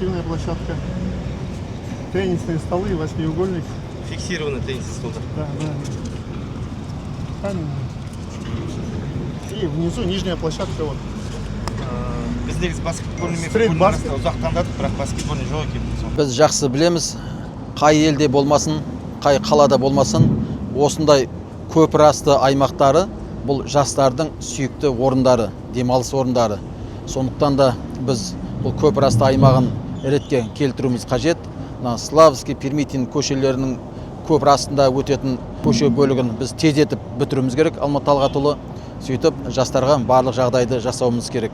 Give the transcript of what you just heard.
спортивная площадка, теннисные столы, восьмиугольник. Фиксированный теннисный стол. Да, да. Правильно. И внизу нижняя площадка вот. Біздегі баскетбольный Стрит-баскет. ұзақтандады, бірақ баскетбольный жоқ екен. Біз жақсы білеміз, қай елде болмасын, қай қалада болмасын, осындай көпір асты аймақтары бұл жастардың сүйікті орындары, демалыс орындары. Сондықтан да біз бұл көпір асты аймағын ретке келтіруіміз қажет. Славский, Пермитин көшелерінің көпір астында өтетін көше бөлігін біз тездетіп бітіруіміз керек. Алматы Талғатұлы сөйтіп жастарға барлық жағдайды жасауымыз керек.